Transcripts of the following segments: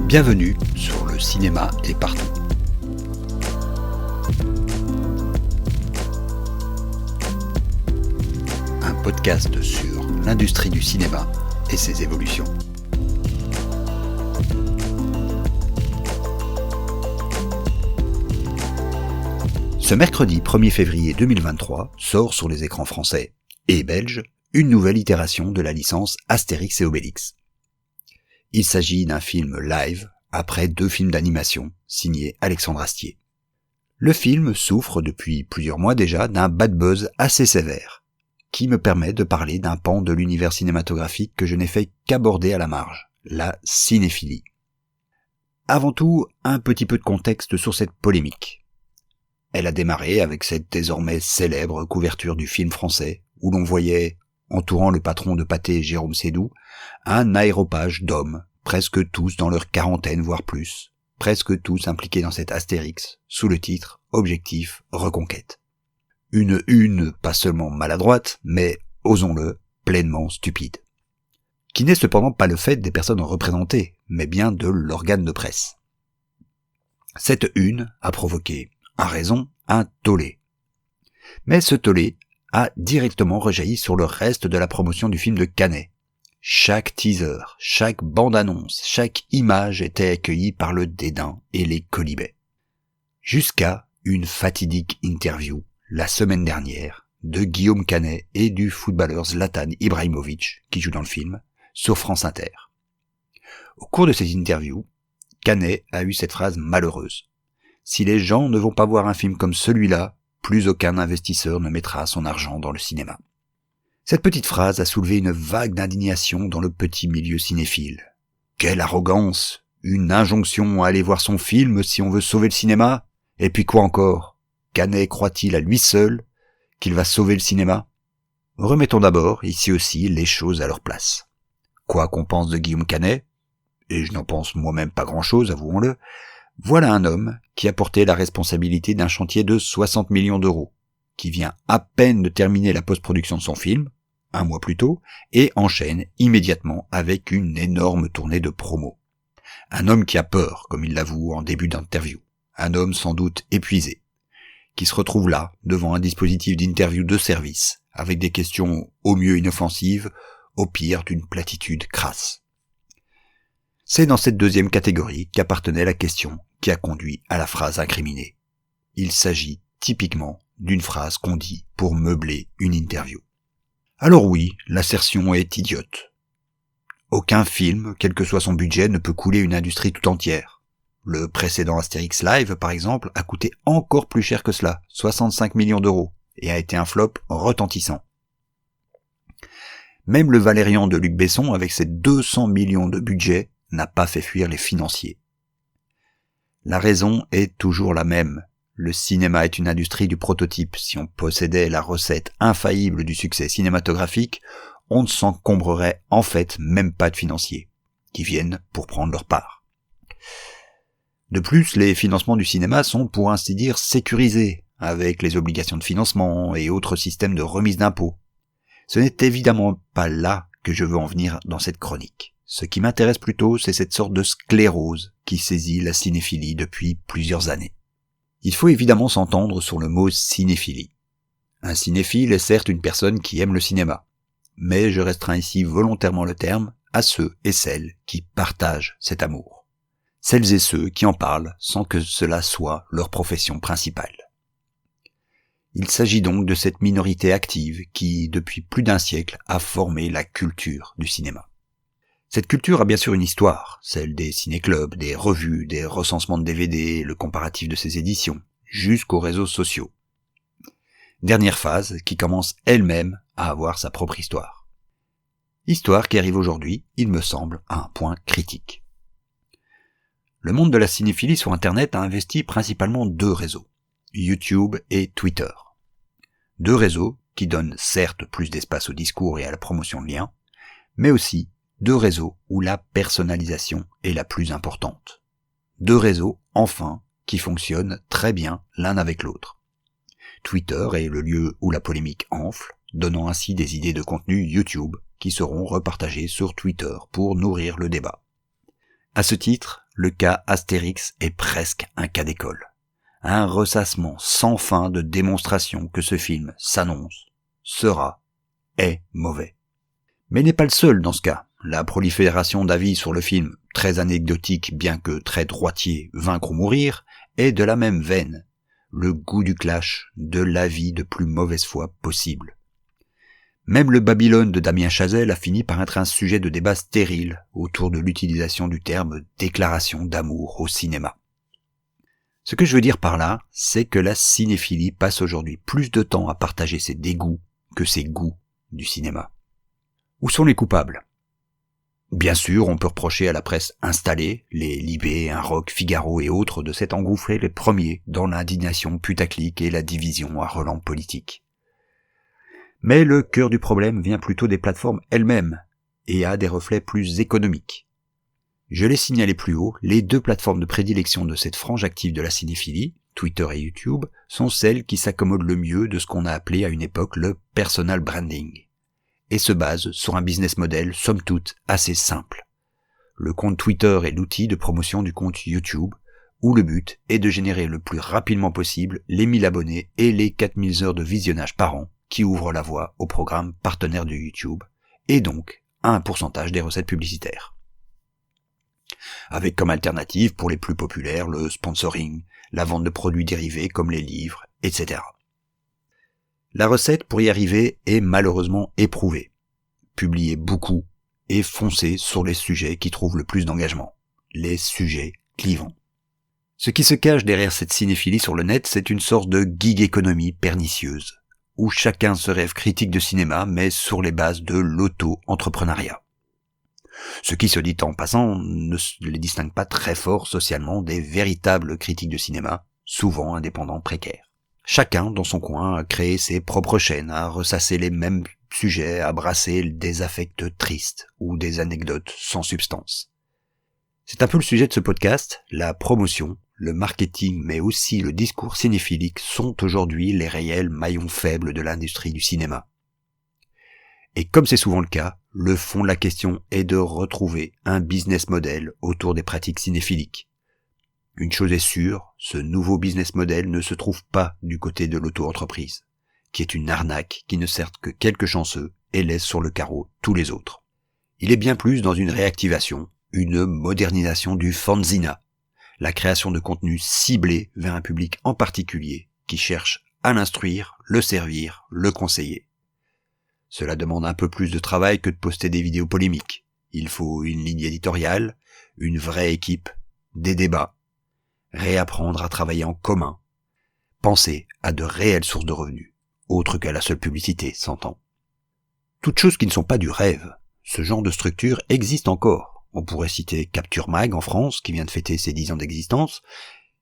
Bienvenue sur Le cinéma est partout. Un podcast sur l'industrie du cinéma et ses évolutions. Ce mercredi 1er février 2023 sort sur les écrans français et belges une nouvelle itération de la licence Astérix et Obélix. Il s'agit d'un film live après 2 films d'animation signés Alexandre Astier. Le film souffre depuis plusieurs mois déjà d'un bad buzz assez sévère, qui me permet de parler d'un pan de l'univers cinématographique que je n'ai fait qu'aborder à la marge, la cinéphilie. Avant tout, un petit peu de contexte sur cette polémique. Elle a démarré avec cette désormais célèbre couverture du film français, où l'on voyait, entourant le patron de Pathé Jérôme Sédou, un aéropage d'hommes, presque tous dans leur quarantaine voire plus, presque tous impliqués dans cet Astérix, sous le titre « Objectif Reconquête ». Une pas seulement maladroite, mais, osons-le, pleinement stupide. Qui n'est cependant pas le fait des personnes représentées, mais bien de l'organe de presse. Cette une a provoqué, à raison, un tollé. Mais ce tollé a directement rejailli sur le reste de la promotion du film de Canet. Chaque teaser, chaque bande-annonce, chaque image était accueillie par le dédain et les quolibets. Jusqu'à une fatidique interview, la semaine dernière, de Guillaume Canet et du footballeur Zlatan Ibrahimovic, qui joue dans le film, sur France Inter. Au cours de cette interview, Canet a eu cette phrase malheureuse. « Si les gens ne vont pas voir un film comme celui-là, plus aucun investisseur ne mettra son argent dans le cinéma. » Cette petite phrase a soulevé une vague d'indignation dans le petit milieu cinéphile. Quelle arrogance! Une injonction à aller voir son film si on veut sauver le cinéma? Et puis quoi encore? Canet croit-il à lui seul qu'il va sauver le cinéma? Remettons d'abord, ici aussi, les choses à leur place. Quoi qu'on pense de Guillaume Canet, et je n'en pense moi-même pas grand-chose, avouons-le, voilà un homme qui a porté la responsabilité d'un chantier de 60 millions d'euros, qui vient à peine de terminer la post-production de son film, 1 mois plus tôt, et enchaîne immédiatement avec une énorme tournée de promo. Un homme qui a peur, comme il l'avoue en début d'interview. Un homme sans doute épuisé, qui se retrouve là, devant un dispositif d'interview de service, avec des questions au mieux inoffensives, au pire d'une platitude crasse. C'est dans cette deuxième catégorie qu'appartenait la question qui a conduit à la phrase incriminée. Il s'agit typiquement d'une phrase qu'on dit pour meubler une interview. Alors oui, l'assertion est idiote. Aucun film, quel que soit son budget, ne peut couler une industrie tout entière. Le précédent Astérix Live, par exemple, a coûté encore plus cher que cela, 65 millions d'euros, et a été un flop retentissant. Même le Valérian de Luc Besson, avec ses 200 millions de budget, n'a pas fait fuir les financiers. La raison est toujours la même. Le cinéma est une industrie du prototype. Si on possédait la recette infaillible du succès cinématographique, on ne s'encombrerait en fait même pas de financiers, qui viennent pour prendre leur part. De plus, les financements du cinéma sont pour ainsi dire sécurisés, avec les obligations de financement et autres systèmes de remise d'impôts. Ce n'est évidemment pas là que je veux en venir dans cette chronique. Ce qui m'intéresse plutôt, c'est cette sorte de sclérose qui saisit la cinéphilie depuis plusieurs années. Il faut évidemment s'entendre sur le mot cinéphilie. Un cinéphile est certes une personne qui aime le cinéma, mais je restreins ici volontairement le terme à ceux et celles qui partagent cet amour. Celles et ceux qui en parlent sans que cela soit leur profession principale. Il s'agit donc de cette minorité active qui, depuis plus d'1 siècle, a formé la culture du cinéma. Cette culture a bien sûr une histoire, celle des ciné-clubs, des revues, des recensements de DVD, le comparatif de ses éditions, jusqu'aux réseaux sociaux. Dernière phase qui commence elle-même à avoir sa propre histoire. Histoire qui arrive aujourd'hui, il me semble, à un point critique. Le monde de la cinéphilie sur Internet a investi principalement 2 réseaux, YouTube et Twitter. 2 réseaux qui donnent certes plus d'espace au discours et à la promotion de liens, mais aussi 2 réseaux où la personnalisation est la plus importante. 2 réseaux, enfin, qui fonctionnent très bien l'un avec l'autre. Twitter est le lieu où la polémique enfle, donnant ainsi des idées de contenu YouTube qui seront repartagées sur Twitter pour nourrir le débat. À ce titre, le cas Astérix est presque un cas d'école. Un ressassement sans fin de démonstrations que ce film s'annonce, sera, est mauvais. Mais n'est pas le seul dans ce cas. La prolifération d'avis sur le film, très anecdotique bien que très droitier, Vaincre ou mourir, est de la même veine. Le goût du clash, de l'avis de plus mauvaise foi possible. Même le Babylone de Damien Chazelle a fini par être un sujet de débat stérile autour de l'utilisation du terme déclaration d'amour au cinéma. Ce que je veux dire par là, c'est que la cinéphilie passe aujourd'hui plus de temps à partager ses dégoûts que ses goûts du cinéma. Où sont les coupables ? Bien sûr, on peut reprocher à la presse installée, les Libé, Un Rock, Figaro et autres, de s'être engouffrés les premiers dans l'indignation putaclic et la division à relents politique. Mais le cœur du problème vient plutôt des plateformes elles-mêmes et a des reflets plus économiques. Je l'ai signalé plus haut, les deux plateformes de prédilection de cette frange active de la cinéphilie, Twitter et YouTube, sont celles qui s'accommodent le mieux de ce qu'on a appelé à une époque le personal branding, et se basent sur un business model somme toute assez simple. Le compte Twitter est l'outil de promotion du compte YouTube, où le but est de générer le plus rapidement possible les 1000 abonnés et les 4000 heures de visionnage par an qui ouvrent la voie au programme partenaire de YouTube, et donc à un pourcentage des recettes publicitaires. Avec comme alternative pour les plus populaires le sponsoring, la vente de produits dérivés comme les livres, etc. La recette pour y arriver est malheureusement éprouvée. Publier beaucoup et foncer sur les sujets qui trouvent le plus d'engagement, les sujets clivants. Ce qui se cache derrière cette cinéphilie sur le net, c'est une sorte de gig économie pernicieuse, où chacun se rêve critique de cinéma, mais sur les bases de l'auto-entrepreneuriat. Ce qui, se dit en passant, ne les distingue pas très fort socialement des véritables critiques de cinéma, souvent indépendants précaires. Chacun, dans son coin, a créé ses propres chaînes, a ressassé les mêmes sujets, a brassé des affects tristes ou des anecdotes sans substance. C'est un peu le sujet de ce podcast, la promotion, le marketing, mais aussi le discours cinéphilique sont aujourd'hui les réels maillons faibles de l'industrie du cinéma. Et comme c'est souvent le cas, le fond de la question est de retrouver un business model autour des pratiques cinéphiliques. Une chose est sûre, ce nouveau business model ne se trouve pas du côté de l'auto-entreprise, qui est une arnaque qui ne sert que quelques chanceux et laisse sur le carreau tous les autres. Il est bien plus dans une réactivation, une modernisation du fanzina, la création de contenus ciblés vers un public en particulier qui cherche à l'instruire, le servir, le conseiller. Cela demande un peu plus de travail que de poster des vidéos polémiques. Il faut une ligne éditoriale, une vraie équipe, des débats, réapprendre à travailler en commun, penser à de réelles sources de revenus, autres qu'à la seule publicité, s'entend. Toutes choses qui ne sont pas du rêve, ce genre de structure existe encore. On pourrait citer Capture Mag en France, qui vient de fêter ses 10 ans d'existence.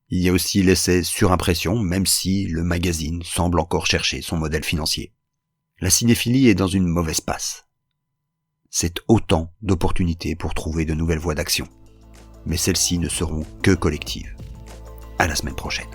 Il y a aussi l'essai Surimpression, même si le magazine semble encore chercher son modèle financier. La cinéphilie est dans une mauvaise passe. C'est autant d'opportunités pour trouver de nouvelles voies d'action. Mais celles-ci ne seront que collectives. À la semaine prochaine.